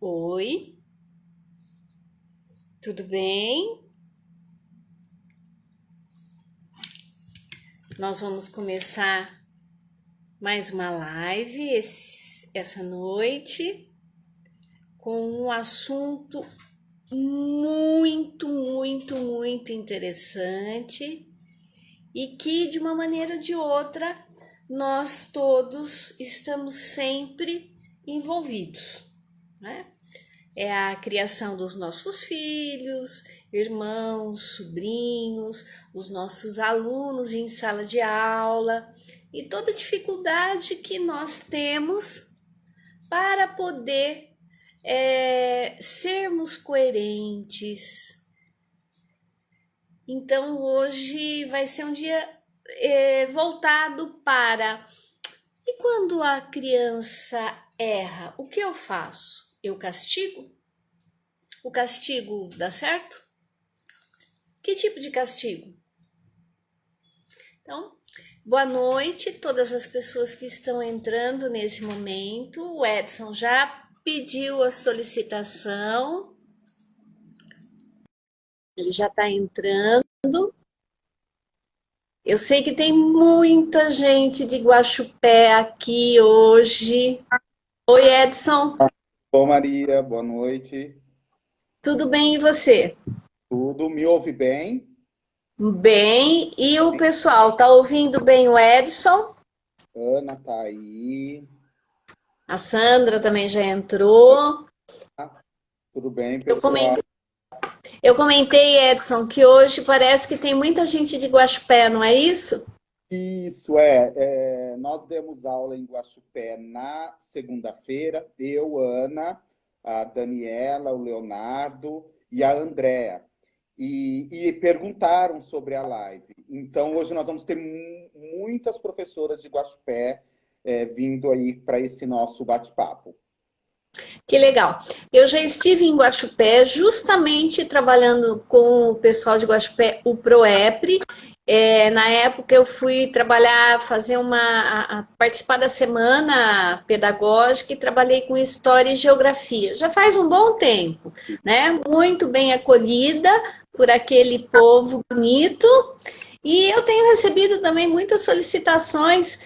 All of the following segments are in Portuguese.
Oi, tudo bem? Nós vamos começar mais uma live essa noite com um assunto muito interessante e que, de uma maneira ou de outra, nós todos estamos sempre envolvidos, né? É a criação dos nossos filhos, irmãos, sobrinhos, os nossos alunos em sala de aula e toda dificuldade que nós temos para poder sermos coerentes. Então hoje vai ser um dia voltado para: e quando a criança erra, o que eu faço? Eu castigo? O castigo dá certo? Que tipo de castigo? Então, boa noite a todas as pessoas que estão entrando nesse momento. O Edson já pediu a solicitação. Ele já está entrando. Eu sei que tem muita gente de Guaxupé aqui hoje. Oi, Edson. Bom, Maria, boa noite. Tudo bem e você? Tudo, me ouve bem? Bem, e o pessoal tá ouvindo bem o Edson? Ana tá aí. A Sandra também já entrou. Ah, tudo bem, Eu pessoal? comentei, eu comentei, Edson, que hoje parece que tem muita gente de Guaxupé, não é isso? Isso, nós demos aula em Guaxupé na segunda-feira, eu, Ana, a Daniela, o Leonardo e a Andréa. E perguntaram sobre a live. Então, hoje nós vamos ter muitas professoras de Guaxupé vindo aí para esse nosso bate-papo. Que legal. Eu já estive em Guaxupé justamente trabalhando com o pessoal de Guaxupé, o PROEPRE. Na época eu fui trabalhar, participar da semana pedagógica e trabalhei com História e Geografia. Já faz um bom tempo, né? Muito bem acolhida por aquele povo bonito. E eu tenho recebido também muitas solicitações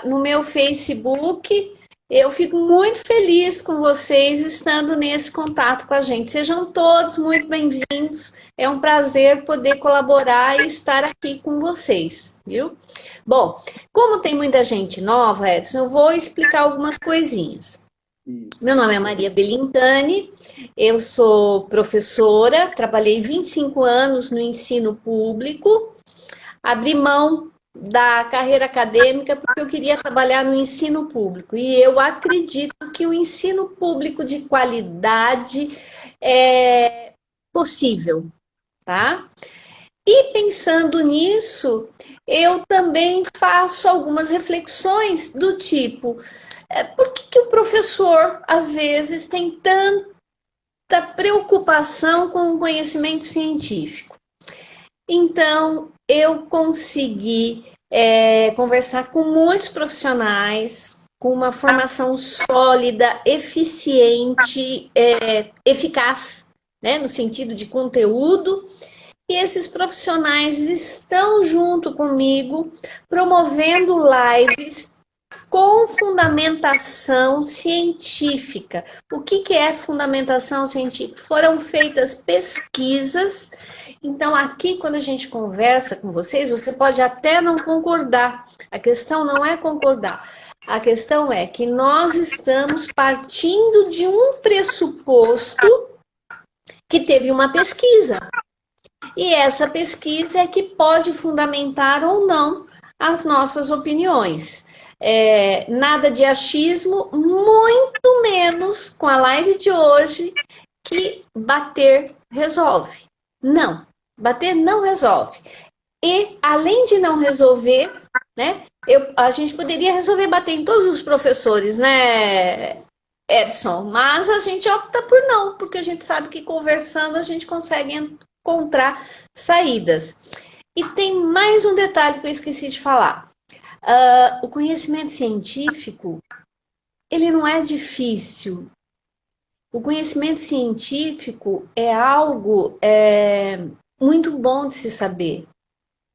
no meu Facebook. Eu fico muito feliz com vocês estando nesse contato com a gente. Sejam todos muito bem-vindos. É um prazer poder colaborar e estar aqui com vocês, viu? Bom, como tem muita gente nova, Edson, eu vou explicar algumas coisinhas. Meu Isso. nome é Maria Belintani, eu sou professora, trabalhei 25 anos no ensino público, abri mão da carreira acadêmica porque eu queria trabalhar no ensino público. E eu acredito que o ensino público de qualidade é possível, tá? E pensando nisso, eu também faço algumas reflexões do tipo: por que o professor, às vezes, tem tanta preocupação com o conhecimento científico? Então, eu consegui conversar com muitos profissionais com uma formação sólida, eficiente, eficaz, né, no sentido de conteúdo. E esses profissionais estão junto comigo, promovendo lives com fundamentação científica. O que é fundamentação científica? Foram feitas pesquisas. Então, aqui, quando a gente conversa com vocês, você pode até não concordar. A questão não é concordar. A questão é que nós estamos partindo de um pressuposto que teve uma pesquisa. E essa pesquisa é que pode fundamentar ou não as nossas opiniões. Nada de achismo, muito menos com a live de hoje, que bater resolve. Não, bater não resolve. E, além de não resolver, né, a gente poderia resolver bater em todos os professores, né, Edson? Mas a gente opta por não, porque a gente sabe que conversando a gente consegue encontrar saídas. E tem mais um detalhe que eu esqueci de falar. O conhecimento científico, ele não é difícil O conhecimento científico é algo muito bom de se saber,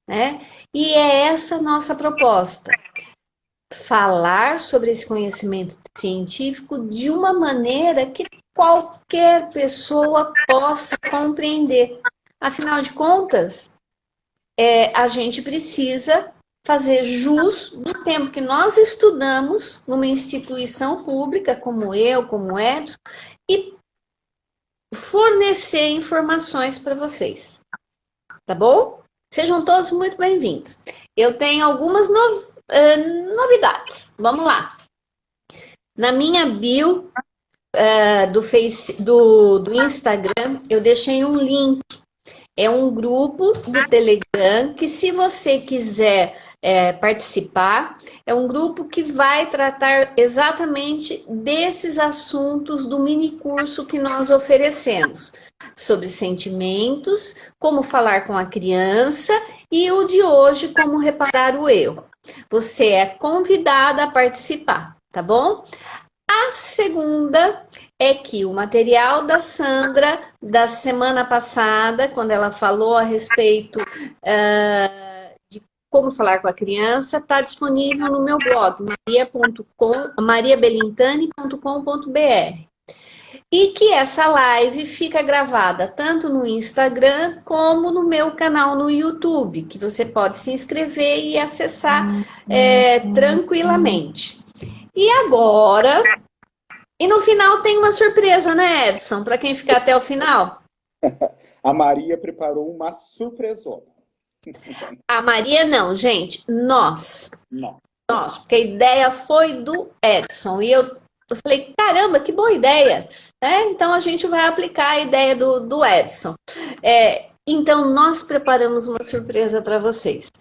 né? E é essa a nossa proposta. Falar sobre esse conhecimento científico de uma maneira que qualquer pessoa possa compreender. Afinal de contas, a gente precisa fazer jus do tempo que nós estudamos numa instituição pública, como eu, como o Edson, e fornecer informações para vocês. Tá bom? Sejam todos muito bem-vindos. Eu tenho algumas novidades. Vamos lá. Na minha bio do Instagram, eu deixei um link. É um grupo do Telegram que, se você quiser participar, é um grupo que vai tratar exatamente desses assuntos do mini curso que nós oferecemos, sobre sentimentos, como falar com a criança e o de hoje, como reparar o erro. Você é convidada a participar, tá bom? A segunda é que o material da Sandra, da semana passada, quando ela falou a respeito de como falar com a criança, está disponível no meu blog, mariabelintani.com.br. E que essa live fica gravada tanto no Instagram como no meu canal no YouTube, que você pode se inscrever e acessar tranquilamente. E agora... E no final tem uma surpresa, né, Edson? Para quem ficar até o final. A Maria preparou uma surpresona. A Maria não, gente. Nós. Não. Nós. Porque a ideia foi do Edson. E eu falei, caramba, que boa ideia. Então a gente vai aplicar a ideia do Edson. Então nós preparamos uma surpresa para vocês.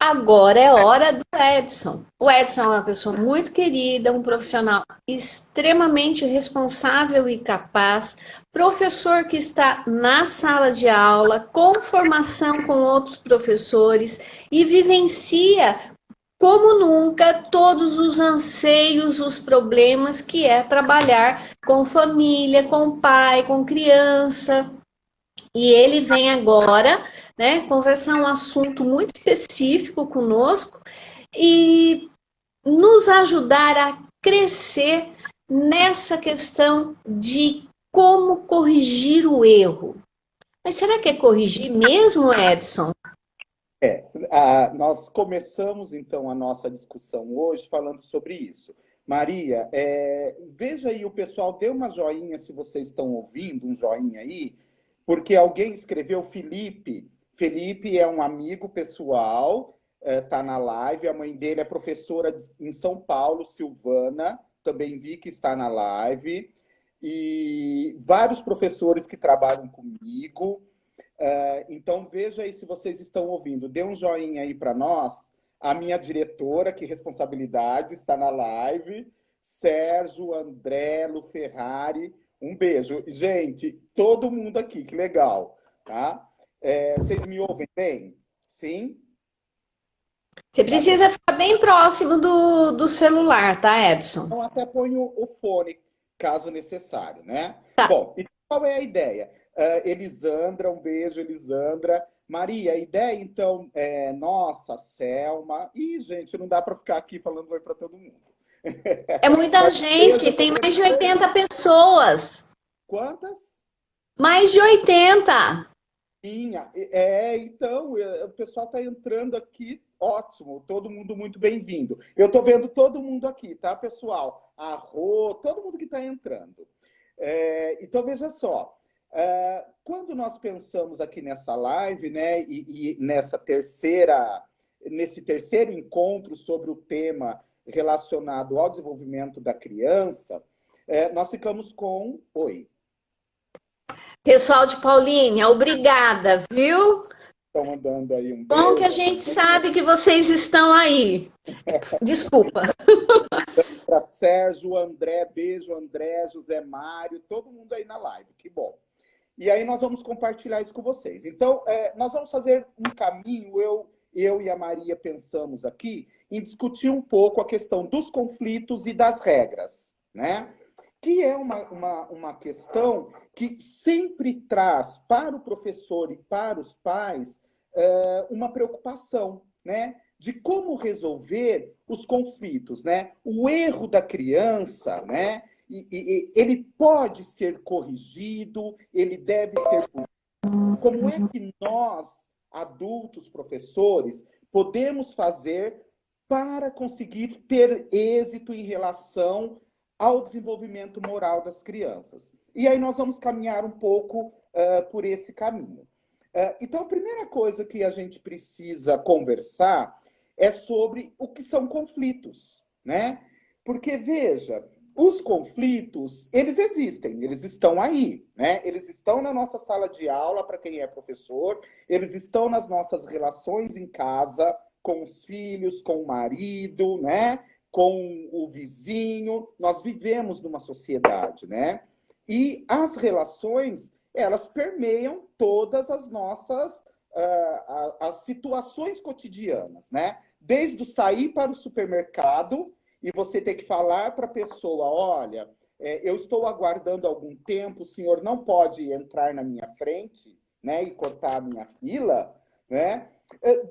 Agora é hora do Edson. O Edson é uma pessoa muito querida, um profissional extremamente responsável e capaz, professor que está na sala de aula, com formação com outros professores e vivencia como nunca todos os anseios, os problemas que é trabalhar com família, com pai, com criança. E ele vem agora, né, conversar um assunto muito específico conosco e nos ajudar a crescer nessa questão de como corrigir o erro. Mas será que é corrigir mesmo, Edson? Nós começamos, então, a nossa discussão hoje falando sobre isso. Maria, veja aí, o pessoal, dê uma joinha se vocês estão ouvindo, um joinha aí, porque alguém escreveu Felipe. Felipe é um amigo pessoal, está na live, a mãe dele é professora em São Paulo, Silvana, também vi que está na live, e vários professores que trabalham comigo. Então, veja aí se vocês estão ouvindo. Dê um joinha aí para nós. A minha diretora, que responsabilidade, está na live. Sérgio, André, Lu Ferrari. Um beijo. Gente, todo mundo aqui, que legal. Tá? Vocês me ouvem bem? Sim? Você precisa ficar bem próximo do celular, tá, Edson? Então, até ponho o fone, caso necessário, né? Tá. Bom, e qual é a ideia? Elisandra, um beijo, Elisandra. Maria, a ideia, então, nossa, Selma. Ih, gente, não dá para ficar aqui falando oi para todo mundo. É muita gente, tem mais de 80 pessoas. Quantas? Mais de 80. Então, o pessoal está entrando aqui, ótimo, todo mundo muito bem-vindo. Eu estou vendo todo mundo aqui, tá, pessoal? A Rô, todo mundo que está entrando. Então, veja só. Quando nós pensamos aqui nessa live, né, e nesse terceiro encontro sobre o tema relacionado ao desenvolvimento da criança, nós ficamos com... Oi. Pessoal de Paulínia, obrigada, viu? Estão mandando aí um beijo. Bom que a gente sabe que vocês estão aí. Desculpa. Para Sérgio, André, beijo, André, José Mário, todo mundo aí na live, que bom. E aí nós vamos compartilhar isso com vocês. Então, nós vamos fazer um caminho, eu e a Maria pensamos aqui, em discutir um pouco a questão dos conflitos e das regras, né? que é uma questão que sempre traz para o professor e para os pais uma preocupação, né? De como resolver os conflitos, né? O erro da criança, né? Ele pode ser corrigido, ele deve ser. Como é que nós, adultos, professores, podemos fazer para conseguir ter êxito em relação ao desenvolvimento moral das crianças? E aí nós vamos caminhar um pouco por esse caminho. Então, a primeira coisa que a gente precisa conversar é sobre o que são conflitos, né? Porque, veja, os conflitos, eles existem, eles estão aí, né? Eles estão na nossa sala de aula, para quem é professor, eles estão nas nossas relações em casa, com os filhos, com o marido, né? Com o vizinho. Nós vivemos numa sociedade, né? E as relações, elas permeiam todas as nossas as situações cotidianas, né? Desde o sair para o supermercado e você ter que falar para a pessoa, olha, eu estou aguardando algum tempo, o senhor não pode entrar na minha frente, né, e cortar a minha fila, né?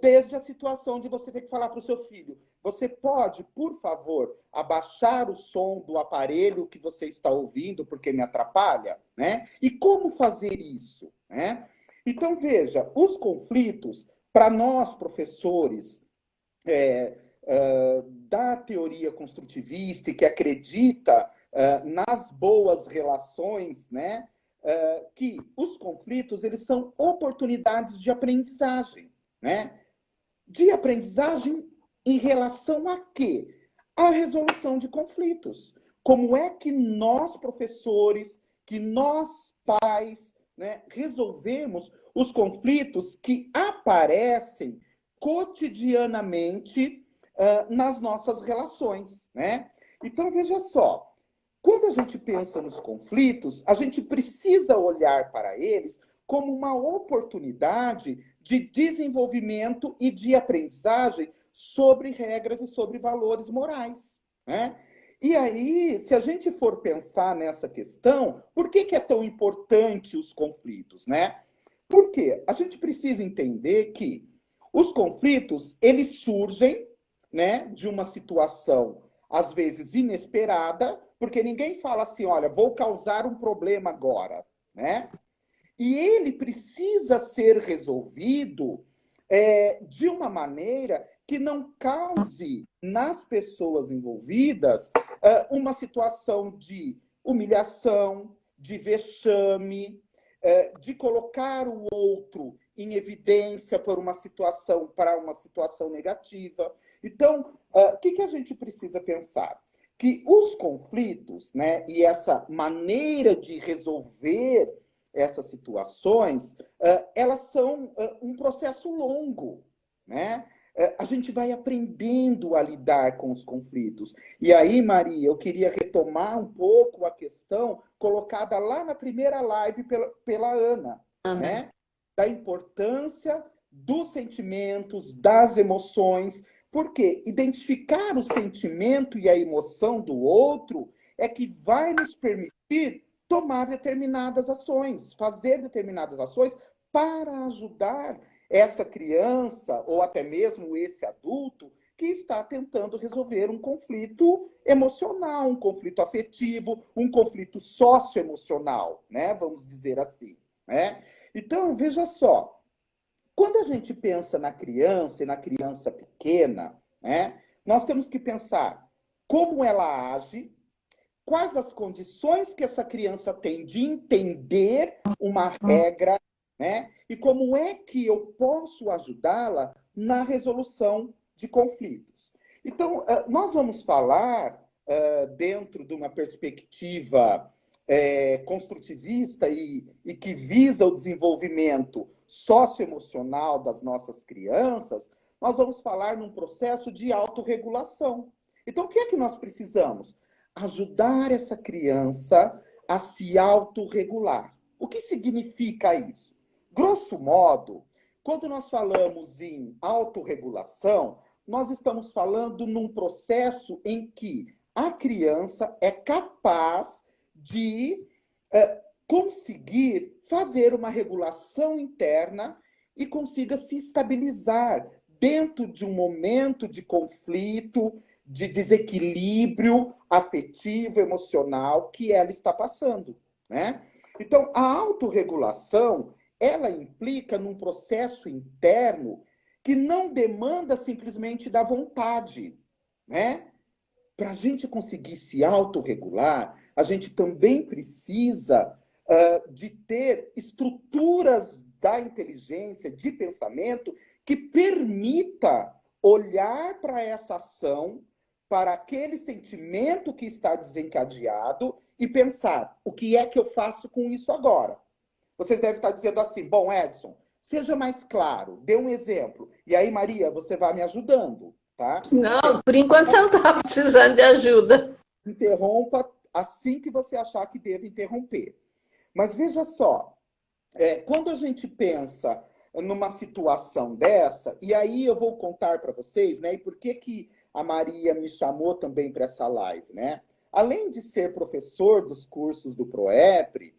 Desde a situação de você ter que falar para o seu filho, você pode, por favor, abaixar o som do aparelho que você está ouvindo, porque me atrapalha, né? E como fazer isso, né? Então, veja, os conflitos, para nós, professores, da teoria construtivista e que acredita nas boas relações, né? Que os conflitos, eles são oportunidades de aprendizagem, né? De aprendizagem em relação a quê? A resolução de conflitos. Como é que nós, professores, que nós, pais, né, resolvemos os conflitos que aparecem cotidianamente nas nossas relações, né? Então, veja só, quando a gente pensa nos conflitos, a gente precisa olhar para eles como uma oportunidade de desenvolvimento e de aprendizagem sobre regras e sobre valores morais, né? E aí, se a gente for pensar nessa questão, por que é tão importante os conflitos, né? Porque a gente precisa entender que os conflitos, eles surgem, né, de uma situação às vezes inesperada, porque ninguém fala assim, olha, vou causar um problema agora, né? E ele precisa ser resolvido de uma maneira que não cause nas pessoas envolvidas uma situação de humilhação, de vexame, de colocar o outro em evidência por uma situação, para uma situação negativa. Então, o que a gente precisa pensar? Que os conflitos, né, e essa maneira de resolver essas situações, elas são um processo longo, né? A gente vai aprendendo a lidar com os conflitos. E aí, Maria, eu queria retomar um pouco a questão colocada lá na primeira live pela Ana, né? Da importância dos sentimentos, das emoções, porque identificar o sentimento e a emoção do outro é que vai nos permitir tomar determinadas ações, fazer determinadas ações para ajudar essa criança ou até mesmo esse adulto que está tentando resolver um conflito emocional, um conflito afetivo, um conflito socioemocional, né? Vamos dizer assim, né? Então, veja só, quando a gente pensa na criança e na criança pequena, né, nós temos que pensar como ela age, quais as condições que essa criança tem de entender uma regra, né? E como é que eu posso ajudá-la na resolução de conflitos. Então, nós vamos falar, dentro de uma perspectiva construtivista e que visa o desenvolvimento socioemocional das nossas crianças, nós vamos falar num processo de autorregulação. Então, o que é que nós precisamos? Ajudar essa criança a se autorregular. O que significa isso? Grosso modo, quando nós falamos em autorregulação, nós estamos falando num processo em que a criança é capaz de conseguir fazer uma regulação interna e consiga se estabilizar dentro de um momento de conflito, de desequilíbrio afetivo, emocional que ela está passando, né? Então, a autorregulação, ela implica num processo interno que não demanda simplesmente da vontade, né? Para a gente conseguir se autorregular, a gente também precisa de ter estruturas da inteligência, de pensamento, que permita olhar para essa ação, para aquele sentimento que está desencadeado e pensar, o que é que eu faço com isso agora? Vocês devem estar dizendo assim, bom, Edson, seja mais claro, dê um exemplo. E aí, Maria, você vai me ajudando, tá? Não, por enquanto você não está precisando de ajuda. Interrompa assim que você achar que deve interromper. Mas veja só, quando a gente pensa numa situação dessa, e aí eu vou contar para vocês, né? E por que a Maria me chamou também para essa live, né? Além de ser professor dos cursos do ProEPRE,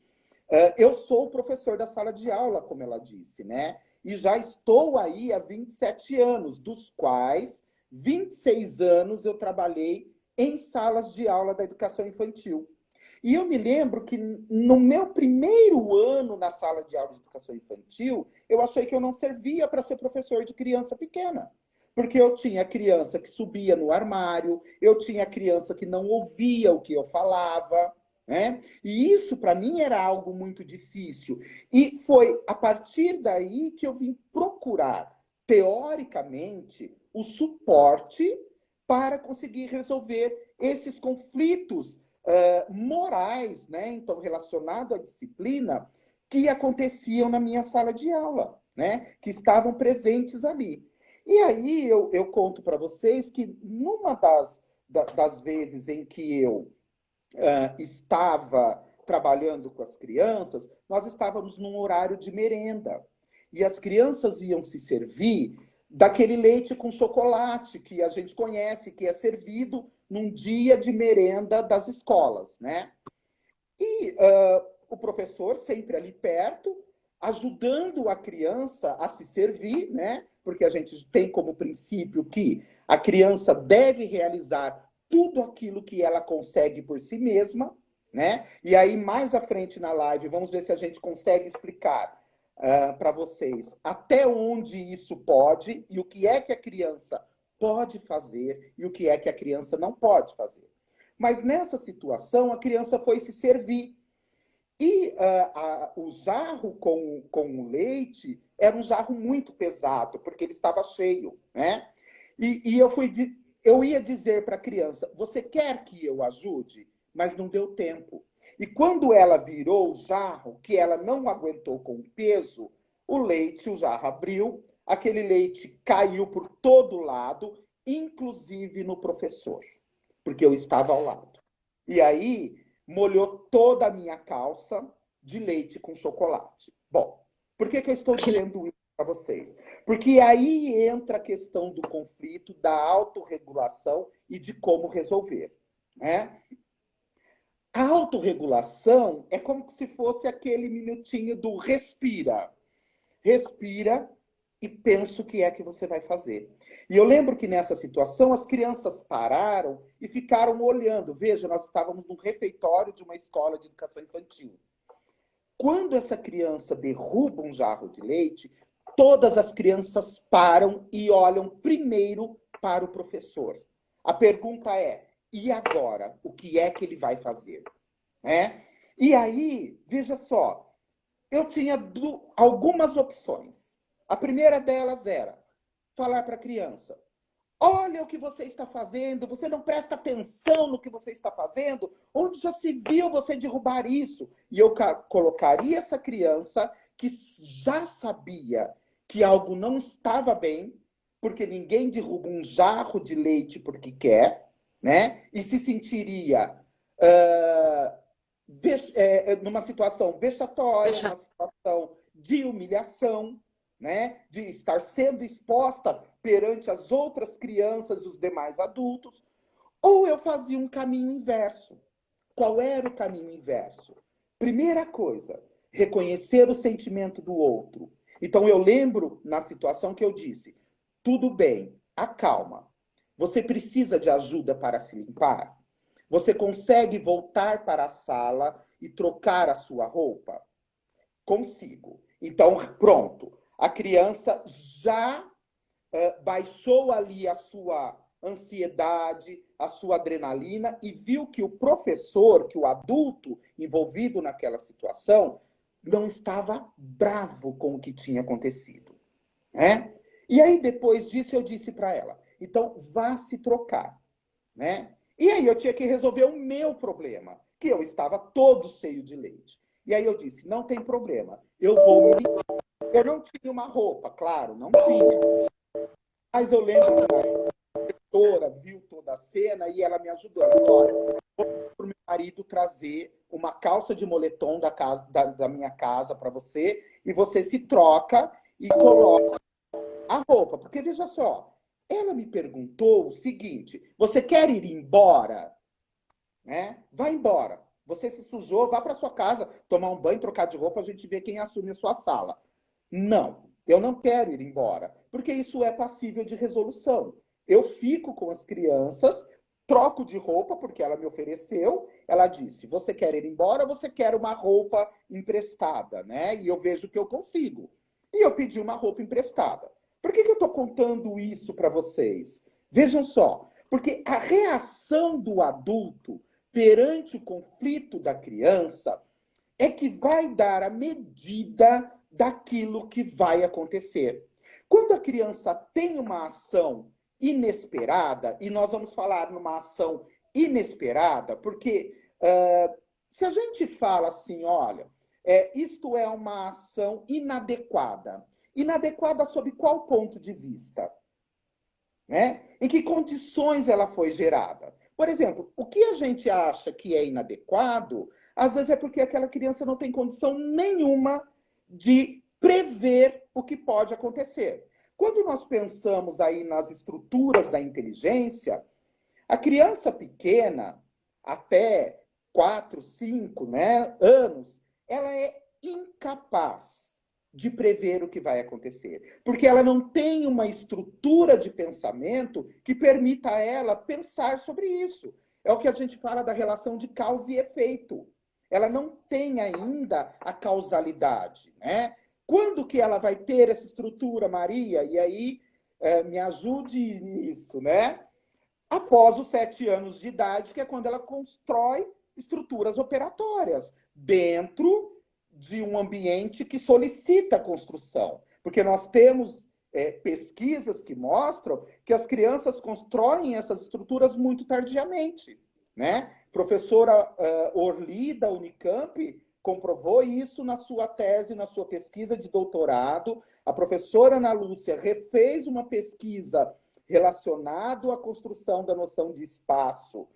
eu sou o professor da sala de aula, como ela disse, né? E já estou aí há 27 anos, dos quais 26 anos eu trabalhei em salas de aula da educação infantil. E eu me lembro que no meu primeiro ano na sala de aula de educação infantil, eu achei que eu não servia para ser professor de criança pequena. Porque eu tinha criança que subia no armário, eu tinha criança que não ouvia o que eu falava, né? E isso, para mim, era algo muito difícil. E foi a partir daí que eu vim procurar, teoricamente, o suporte para conseguir resolver esses conflitos morais, né? Então, relacionado à disciplina, que aconteciam na minha sala de aula, né? Que estavam presentes ali. E aí eu conto para vocês que numa das vezes em que eu estava trabalhando com as crianças, nós estávamos num horário de merenda. E as crianças iam se servir daquele leite com chocolate que a gente conhece, que é servido num dia de merenda das escolas, né? E o professor sempre ali perto, ajudando a criança a se servir, né? Porque a gente tem como princípio que a criança deve realizar tudo aquilo que ela consegue por si mesma, né? E aí, mais à frente na live, vamos ver se a gente consegue explicar para vocês até onde isso pode e o que é que a criança pode fazer e o que é que a criança não pode fazer. Mas nessa situação, a criança foi se servir. E o jarro com o leite era um jarro muito pesado, porque ele estava cheio, né? E eu ia dizer para a criança, você quer que eu ajude? Mas não deu tempo. E quando ela virou o jarro, que ela não aguentou com o peso, o jarro abriu, aquele leite caiu por todo lado, inclusive no professor, porque eu estava ao lado. E aí molhou toda a minha calça de leite com chocolate. Bom, por que eu estou dizendo isso para vocês? Porque aí entra a questão do conflito, da autorregulação e de como resolver, né? A autorregulação é como se fosse aquele minutinho do respira. Respira e pensa o que é que você vai fazer. E eu lembro que nessa situação as crianças pararam e ficaram olhando. Veja, nós estávamos num refeitório de uma escola de educação infantil. Quando essa criança derruba um jarro de leite, todas as crianças param e olham primeiro para o professor. A pergunta é, e agora? O que é que ele vai fazer? Né? E aí, veja só, eu tinha algumas opções. A primeira delas era falar para a criança, olha o que você está fazendo, você não presta atenção no que você está fazendo, onde já se viu você derrubar isso? E eu colocaria essa criança que já sabia que algo não estava bem, porque ninguém derruba um jarro de leite porque quer, né? E se sentiria numa situação vexatória, numa situação de humilhação, né? De estar sendo exposta perante as outras crianças e os demais adultos, ou eu fazia um caminho inverso. qual era o caminho inverso? Primeira coisa, reconhecer o sentimento do outro. Então, eu lembro na situação que eu disse, tudo bem, acalma. Você precisa de ajuda para se limpar? Você consegue voltar para a sala e trocar a sua roupa? Consigo. Então, pronto. A criança já baixou ali a sua ansiedade, a sua adrenalina e viu que o professor, que o adulto envolvido naquela situação, não estava bravo com o que tinha acontecido, né? E aí, depois disso, eu disse para ela, então, vá se trocar, né? E aí, eu tinha que resolver o meu problema, que eu estava todo cheio de leite. E aí, eu disse, não tem problema, eu vou me limpar. Eu não tinha uma roupa, claro, não tinha. Mas eu lembro que a diretora viu toda a cena e ela me ajudou. Ela falou, olha, vou para o meu marido trazer uma calça de moletom da minha casa para você, e você se troca e coloca a roupa. Porque, veja só, ela me perguntou o seguinte, você quer ir embora? Né? Vai embora. Você se sujou, vá para sua casa, tomar um banho, trocar de roupa, a gente vê quem assume a sua sala. Não, eu não quero ir embora, porque isso é passível de resolução. Eu fico com as crianças, troco de roupa, porque ela me ofereceu, ela disse, você quer ir embora ou você quer uma roupa emprestada, né? E eu vejo que eu consigo. E eu pedi uma roupa emprestada. Por que eu estou contando isso para vocês? Vejam só, porque a reação do adulto perante o conflito da criança é que vai dar a medida daquilo que vai acontecer. Quando a criança tem uma ação inesperada, e nós vamos falar numa ação inesperada, porque se a gente fala assim, olha, isto é uma ação inadequada. Inadequada sob qual ponto de vista? Né? Em que condições ela foi gerada? Por exemplo, o que a gente acha que é inadequado, às vezes é porque aquela criança não tem condição nenhuma de prever o que pode acontecer. Quando nós pensamos aí nas estruturas da inteligência, a criança pequena, até 4, 5, né, anos, ela é incapaz de prever o que vai acontecer, porque ela não tem uma estrutura de pensamento que permita a ela pensar sobre isso. É o que a gente fala da relação de causa e efeito. Ela não tem ainda a causalidade, né? Quando que ela vai ter essa estrutura, Maria? E aí, me ajude nisso, né? Após os 7 anos de idade, que é quando ela constrói estruturas operatórias dentro de um ambiente que solicita a construção. Porque nós temos pesquisas que mostram que as crianças constroem essas estruturas muito tardiamente. Né? Professora Orli, da Unicamp, comprovou isso na sua tese, na sua pesquisa de doutorado. A professora Ana Lúcia refez uma pesquisa relacionado à construção da noção de espaço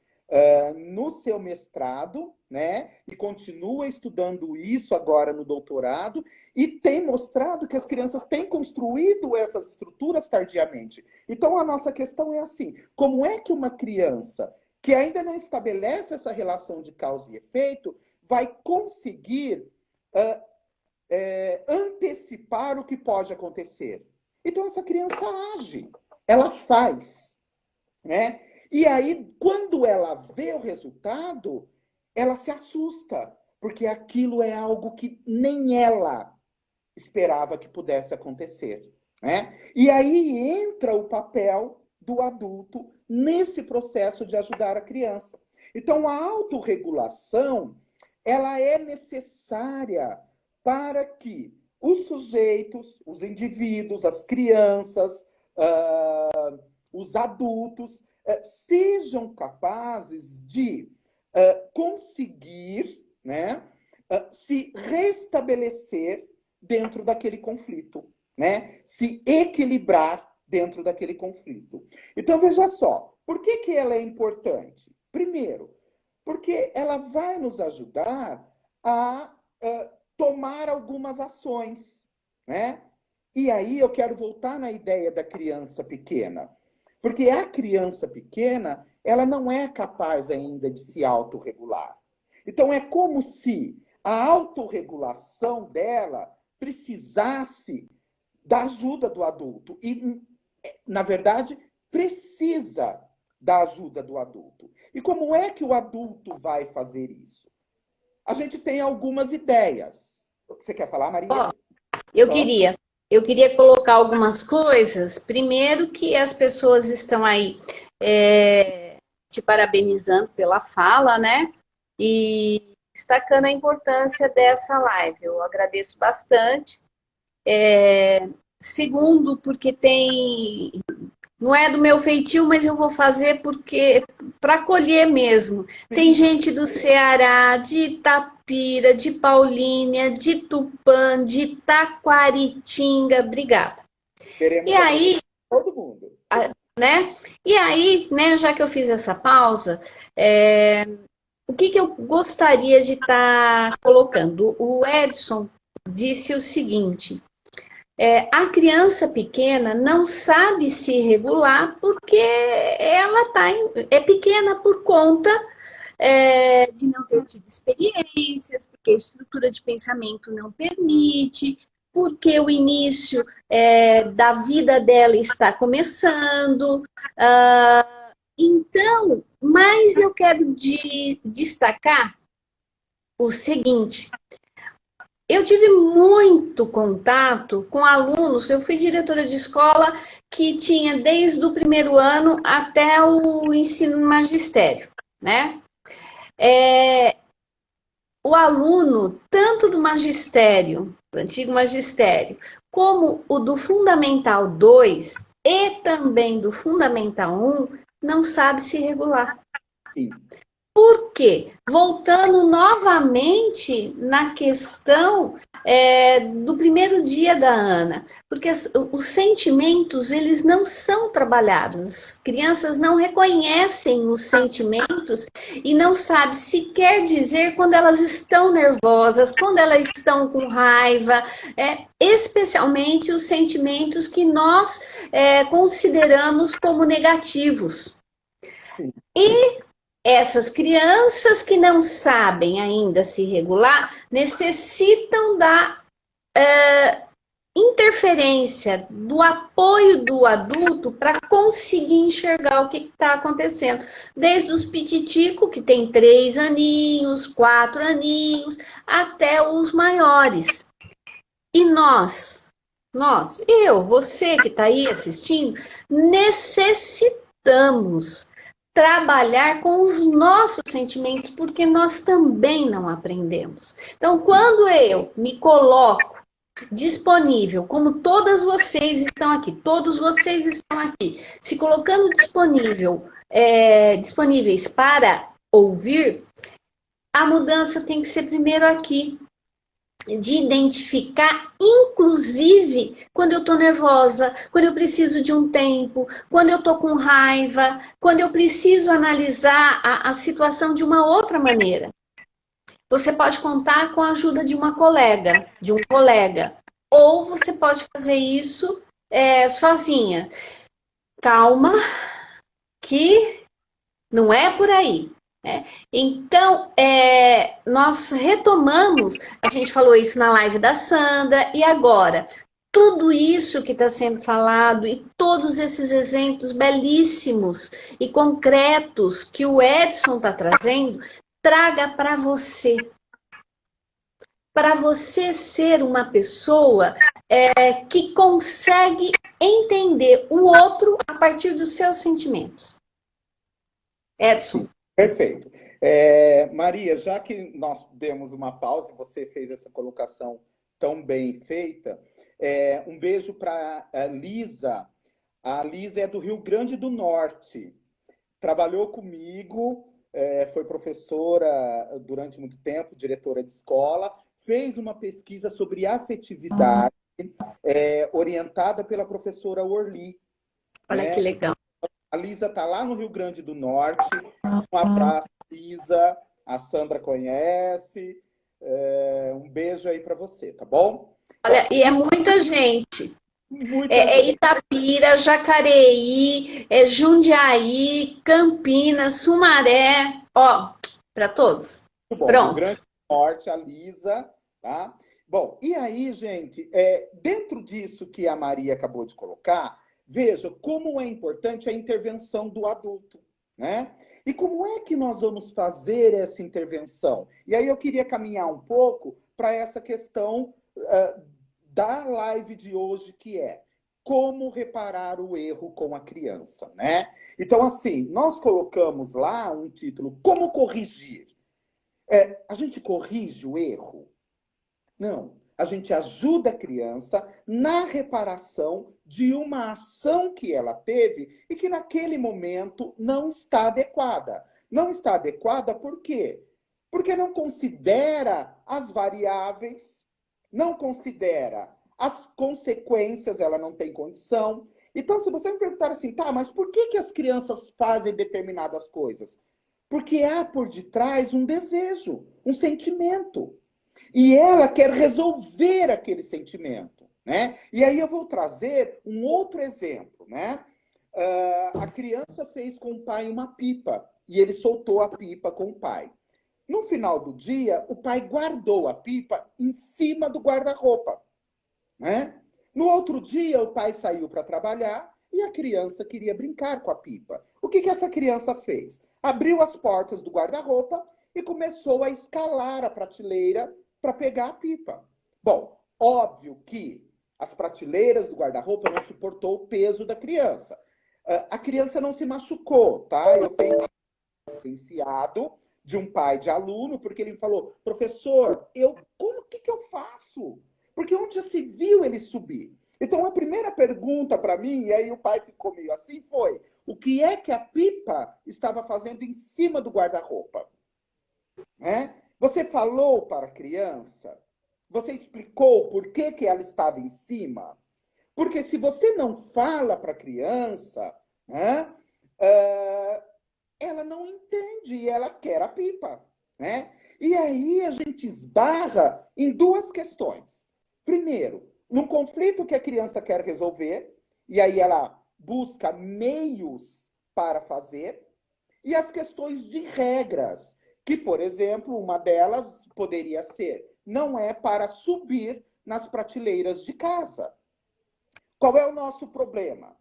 no seu mestrado, né? E continua estudando isso agora no doutorado, e tem mostrado que as crianças têm construído essas estruturas tardiamente. Então, a nossa questão é assim, como é que uma criança que ainda não estabelece essa relação de causa e efeito vai conseguir antecipar o que pode acontecer? Então, essa criança age, ela faz, né? E aí, quando ela vê o resultado, ela se assusta, porque aquilo é algo que nem ela esperava que pudesse acontecer, né? E aí entra o papel do adulto nesse processo de ajudar a criança. Então, a autorregulação, ela é necessária para que os sujeitos, os indivíduos, as crianças, os adultos, sejam capazes de conseguir, né, se restabelecer dentro daquele conflito, né, se equilibrar dentro daquele conflito. Então, veja só, por que ela é importante? Primeiro, porque ela vai nos ajudar a tomar algumas ações, né? E aí eu quero voltar na ideia da criança pequena. Porque a criança pequena, ela não é capaz ainda de se autorregular. Então, é como se a autorregulação dela precisasse da ajuda do adulto. E, na verdade, precisa da ajuda do adulto. E como é que o adulto vai fazer isso? A gente tem algumas ideias. Você quer falar, Maria? Ó, eu queria. Eu queria colocar algumas coisas. Primeiro que as pessoas estão aí te parabenizando pela fala, né? E destacando a importância dessa live. Eu agradeço bastante. Segundo, porque tem. Não é do meu feitio, mas eu vou fazer porque para colher mesmo. Tem Sim, gente do Ceará, de Itapira, de Paulínia, de Tupã, de Taquaritinga. Obrigada. E queremos aí, todo mundo. né? E aí, né, já que eu fiz essa pausa, o que eu gostaria de estar colocando? O Edson disse o seguinte: a criança pequena não sabe se regular porque é pequena por conta de não ter tido experiências, porque a estrutura de pensamento não permite, porque o início da vida dela está começando. Então, mas eu quero destacar o seguinte: eu tive muito contato com alunos, eu fui diretora de escola que tinha desde o primeiro ano até o ensino magistério, né? O aluno, tanto do magistério, do antigo magistério, como o do Fundamental 2 e também do Fundamental 1, não sabe se regular. Sim. Por quê? Voltando novamente na questão do primeiro dia da Ana, porque os sentimentos eles não são trabalhados, as crianças não reconhecem os sentimentos e não sabem sequer dizer quando elas estão nervosas, quando elas estão com raiva, especialmente os sentimentos que nós consideramos como negativos. Sim. E essas crianças que não sabem ainda se regular necessitam da interferência, do apoio do adulto para conseguir enxergar o que está acontecendo. Desde os pititico, que tem 3 aninhos, 4 aninhos, até os maiores. E você que está aí assistindo, necessitamos trabalhar com os nossos sentimentos, porque nós também não aprendemos. Então, quando eu me coloco disponível, como todas vocês estão aqui, todos vocês estão aqui, se colocando disponíveis para ouvir, a mudança tem que ser primeiro aqui, de identificar, inclusive, quando eu estou nervosa, quando eu preciso de um tempo, quando eu estou com raiva, quando eu preciso analisar a situação de uma outra maneira. Você pode contar com a ajuda de uma colega, de um colega, ou você pode fazer isso sozinha. Calma, que não é por aí. Então, nós retomamos, a gente falou isso na live da Sandra, e agora, tudo isso que está sendo falado e todos esses exemplos belíssimos e concretos que o Edson está trazendo, traga para você. Para você ser uma pessoa que consegue entender o outro a partir dos seus sentimentos. Edson. Perfeito. Maria, já que nós demos uma pausa, você fez essa colocação tão bem feita, um beijo para a Lisa. A Lisa é do Rio Grande do Norte. Trabalhou comigo, foi professora durante muito tempo, diretora de escola, fez uma pesquisa sobre afetividade, orientada pela professora Orli. Olha que legal. A Lisa está lá no Rio Grande do Norte. Um abraço, Lisa. A Sandra conhece. Um beijo aí para você, tá bom? Olha, e é muita gente. Muita gente. Itapira, Jacareí, Jundiaí, Campinas, Sumaré. Ó, para todos. Bom, Rio Pronto. Grande do Norte, a Lisa, tá? Bom, e aí, gente, dentro disso que a Maria acabou de colocar, veja como é importante a intervenção do adulto, né? E como é que nós vamos fazer essa intervenção? E aí eu queria caminhar um pouco para essa questão da live de hoje, que é como reparar o erro com a criança, né? Então, assim, nós colocamos lá um título, Como corrigir? A gente corrige o erro? Não. A gente ajuda a criança na reparação de uma ação que ela teve e que naquele momento não está adequada. Não está adequada por quê? Porque não considera as variáveis, não considera as consequências, ela não tem condição. Então, se você me perguntar assim, tá, mas por que as crianças fazem determinadas coisas? Porque há por detrás um desejo, um sentimento. E ela quer resolver aquele sentimento, né? E aí eu vou trazer um outro exemplo, né? A criança fez com o pai uma pipa e ele soltou a pipa com o pai. No final do dia, o pai guardou a pipa em cima do guarda-roupa, né? No outro dia, o pai saiu para trabalhar e a criança queria brincar com a pipa. O que essa criança fez? Abriu as portas do guarda-roupa e começou a escalar a prateleira para pegar a pipa. Bom, óbvio que as prateleiras do guarda-roupa não suportou o peso da criança. A criança não se machucou, tá? Eu tenho diferenciado de um pai de aluno, porque ele me falou, professor, como que eu faço? Porque onde já se viu ele subir? Então, a primeira pergunta para mim, e aí o pai ficou meio assim, foi, o que é que a pipa estava fazendo em cima do guarda-roupa? Né? Você falou para a criança? Você explicou por que ela estava em cima? Porque se você não fala para a criança, né, ela não entende e ela quer a pipa, né? E aí a gente esbarra em duas questões. Primeiro, num conflito que a criança quer resolver, e aí ela busca meios para fazer, e as questões de regras, que, por exemplo, uma delas poderia ser, não é para subir nas prateleiras de casa. Qual é o nosso problema?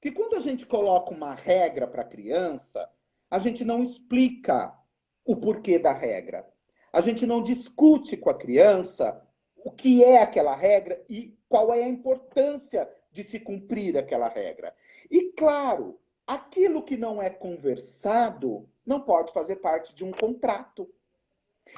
Que quando a gente coloca uma regra para a criança, a gente não explica o porquê da regra. A gente não discute com a criança o que é aquela regra e qual é a importância de se cumprir aquela regra. E, claro, aquilo que não é conversado não pode fazer parte de um contrato.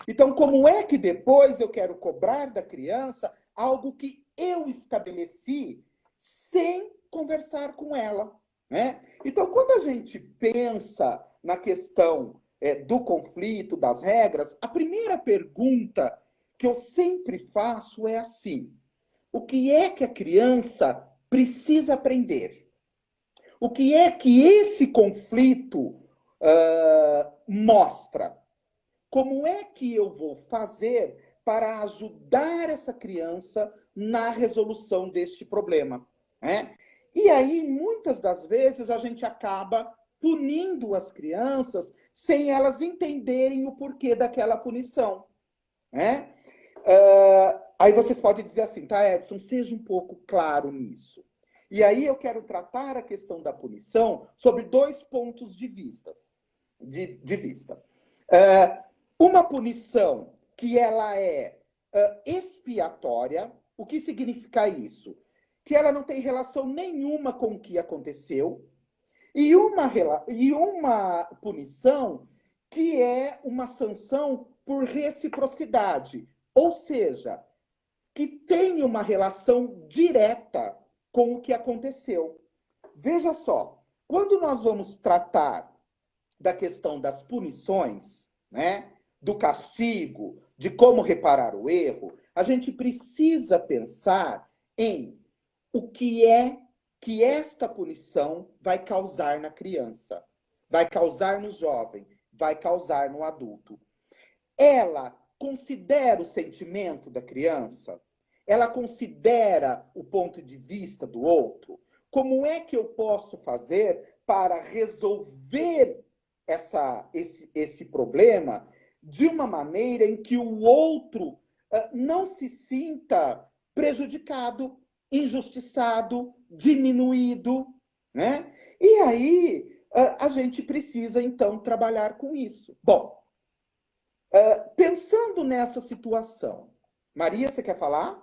Então, como é que depois eu quero cobrar da criança algo que eu estabeleci sem conversar com ela, né? Então, quando a gente pensa na questão do conflito, das regras, a primeira pergunta que eu sempre faço é assim: o que é que a criança precisa aprender? O que é que esse conflito mostra? Como é que eu vou fazer para ajudar essa criança na resolução deste problema? Né? E aí, muitas das vezes, a gente acaba punindo as crianças sem elas entenderem o porquê daquela punição. Né? Aí vocês podem dizer assim, tá, Edson, seja um pouco claro nisso. E aí eu quero tratar a questão da punição sobre dois pontos de vista. Uma punição que ela é expiatória. O que significa isso? Que ela não tem relação nenhuma com o que aconteceu. E uma punição que é uma sanção por reciprocidade. Ou seja, que tem uma relação direta com o que aconteceu. Veja só, quando nós vamos tratar da questão das punições, né, do castigo, de como reparar o erro, a gente precisa pensar em o que é que esta punição vai causar na criança, vai causar no jovem, vai causar no adulto. Ela considera o sentimento da criança? Ela considera o ponto de vista do outro? Como é que eu posso fazer para resolver esse problema de uma maneira em que o outro não se sinta prejudicado, injustiçado, diminuído, né? E aí a gente precisa, então, trabalhar com isso. Bom, pensando nessa situação, Maria, você quer falar?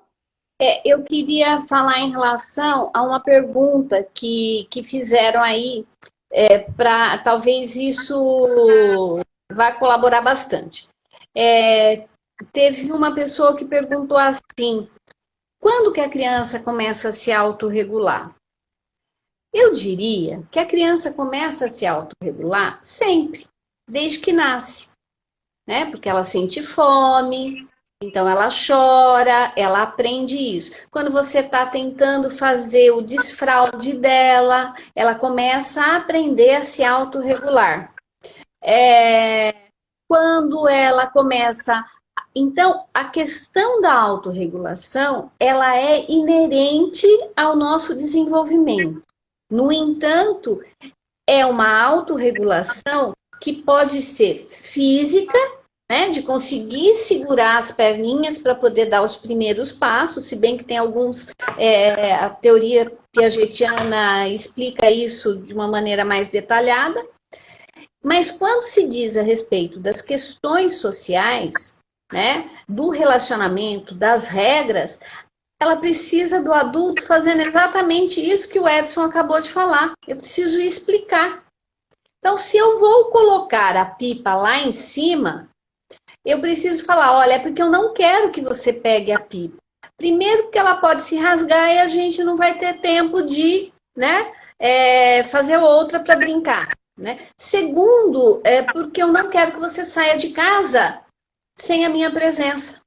Eu queria falar em relação a uma pergunta que fizeram aí, para talvez isso vá colaborar bastante. Teve uma pessoa que perguntou assim: quando que a criança começa a se autorregular? Eu diria que a criança começa a se autorregular sempre, desde que nasce, né? Porque ela sente fome, então ela chora, ela aprende isso. Quando você está tentando fazer o desfraude dela, ela começa a aprender a se autorregular. Quando ela começa. Então, a questão da autorregulação, ela é inerente ao nosso desenvolvimento. No entanto, é uma autorregulação que pode ser física, né, de conseguir segurar as perninhas para poder dar os primeiros passos, se bem que tem alguns, a teoria piagetiana explica isso de uma maneira mais detalhada, mas quando se diz a respeito das questões sociais, né, do relacionamento, das regras, ela precisa do adulto fazendo exatamente isso que o Edson acabou de falar. Eu preciso explicar. Então, se eu vou colocar a pipa lá em cima, eu preciso falar, olha, é porque eu não quero que você pegue a pipa. Primeiro, porque ela pode se rasgar e a gente não vai ter tempo de, né, fazer outra para brincar, né? Segundo, é porque eu não quero que você saia de casa sem a minha presença,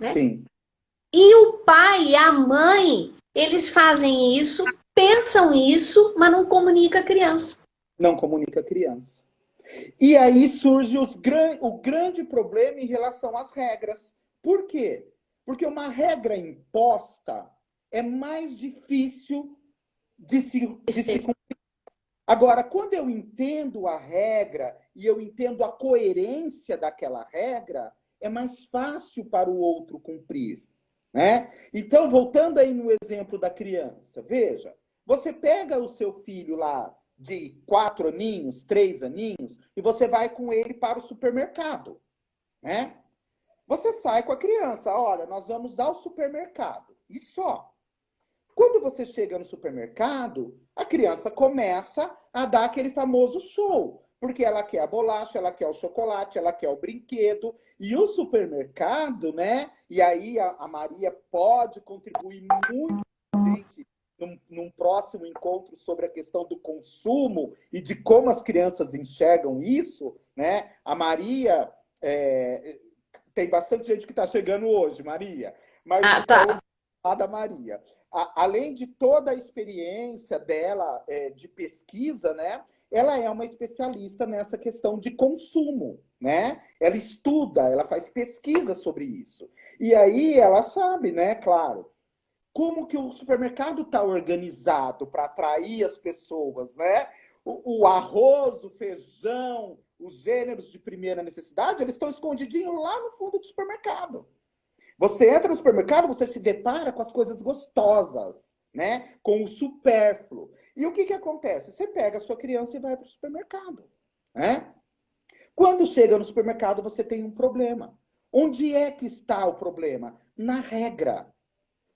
né? Sim, E o pai e a mãe, eles fazem isso, pensam isso, mas não comunica a criança. não comunica a criança. E aí surge o grande problema em relação às regras. Por quê? Porque uma regra imposta é mais difícil de se cumprir. Agora, quando eu entendo a regra e eu entendo a coerência daquela regra, é mais fácil para o outro cumprir, né? Então, voltando aí no exemplo da criança, veja, você pega o seu filho lá de 4 aninhos, 3 aninhos, e você vai com ele para o supermercado, né? Você sai com a criança, olha, nós vamos ao supermercado, e só. Quando você chega no supermercado, a criança começa a dar aquele famoso show, porque ela quer a bolacha, ela quer o chocolate, ela quer o brinquedo, e o supermercado, né? E aí a Maria pode contribuir muito, gente, num próximo encontro sobre a questão do consumo e de como as crianças enxergam isso, né? A Maria, tem bastante gente que está chegando hoje, Maria, mas Ah, tá. a da Maria. Além de toda a experiência dela de pesquisa, né? Ela é uma especialista nessa questão de consumo, né? Ela estuda, ela faz pesquisa sobre isso. E aí ela sabe, né, claro, como que o supermercado está organizado para atrair as pessoas, né? O arroz, o feijão, os gêneros de primeira necessidade, eles estão escondidinhos lá no fundo do supermercado. Você entra no supermercado, você se depara com as coisas gostosas, né? Com o supérfluo. E o que que acontece? Você pega a sua criança e vai para o supermercado, né? Quando chega no supermercado, você tem um problema. Onde é que está o problema? Na regra,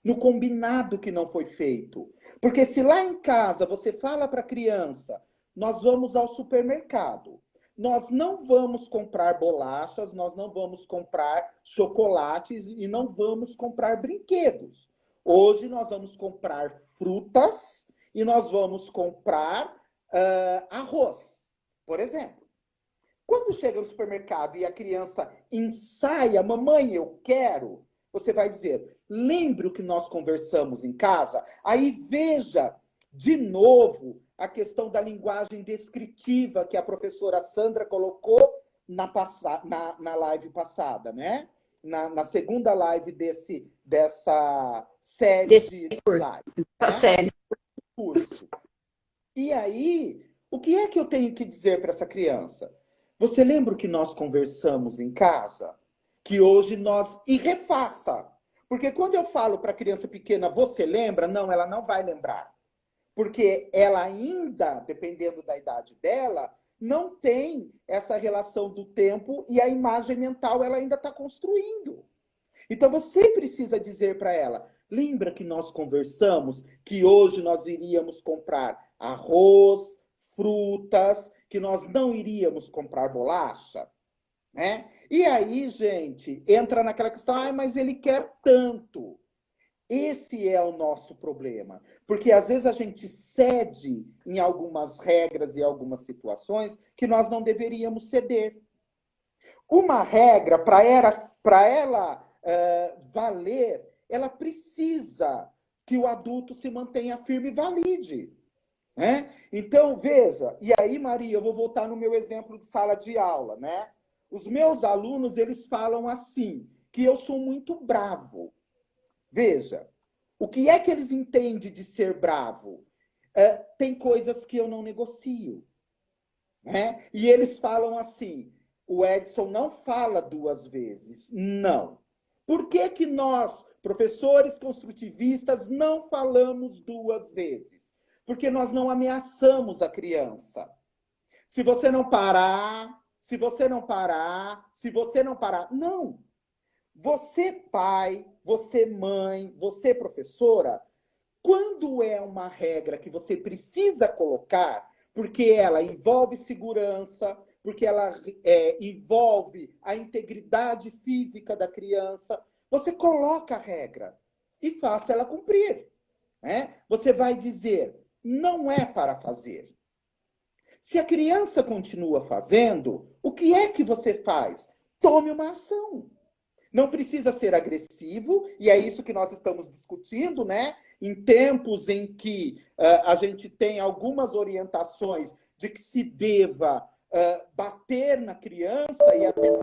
no combinado que não foi feito. Porque se lá em casa você fala para a criança, nós vamos ao supermercado, nós não vamos comprar bolachas, nós não vamos comprar chocolates e não vamos comprar brinquedos. Hoje nós vamos comprar frutas e nós vamos comprar arroz, por exemplo. Quando chega no supermercado e a criança ensaia, mamãe, eu quero, você vai dizer, lembre o que nós conversamos em casa? Aí veja de novo a questão da linguagem descritiva que a professora Sandra colocou na live passada, né? Na segunda live dessa série Desse de curso, live, tá né? sério. Curso. E aí, o que é que eu tenho que dizer para essa criança? Você lembra o que nós conversamos em casa? Que hoje nós... E refaça. Porque quando eu falo para a criança pequena, você lembra? Não, ela não vai lembrar. Porque ela ainda, dependendo da idade dela, não tem essa relação do tempo e a imagem mental ela ainda está construindo. Então você precisa dizer para ela, lembra que nós conversamos que hoje nós iríamos comprar arroz, frutas, que nós não iríamos comprar bolacha? Né? E aí, gente, entra naquela questão, mas ele quer tanto. Esse é o nosso problema, porque às vezes a gente cede em algumas regras e algumas situações que nós não deveríamos ceder. Uma regra, para ela valer, ela precisa que o adulto se mantenha firme e valide. Né? Então, veja, e aí, Maria, eu vou voltar no meu exemplo de sala de aula, né? Os meus alunos, eles falam assim, que eu sou muito bravo. Veja, o que é que eles entendem de ser bravo? Tem coisas que eu não negocio. Né? E eles falam assim, o Edson não fala duas vezes. Não. Por que que nós, professores construtivistas, não falamos duas vezes? Porque nós não ameaçamos a criança. Se você não parar, se você não parar, se você não parar. Não. Você, pai, você, mãe, você, professora, quando é uma regra que você precisa colocar, porque ela envolve segurança, porque ela envolve a integridade física da criança, você coloca a regra e faça ela cumprir. Né? Você vai dizer, não é para fazer. Se a criança continua fazendo, o que é que você faz? Tome uma ação. Não precisa ser agressivo, e é isso que nós estamos discutindo, né? Em tempos em que a gente tem algumas orientações de que se deva bater na criança e até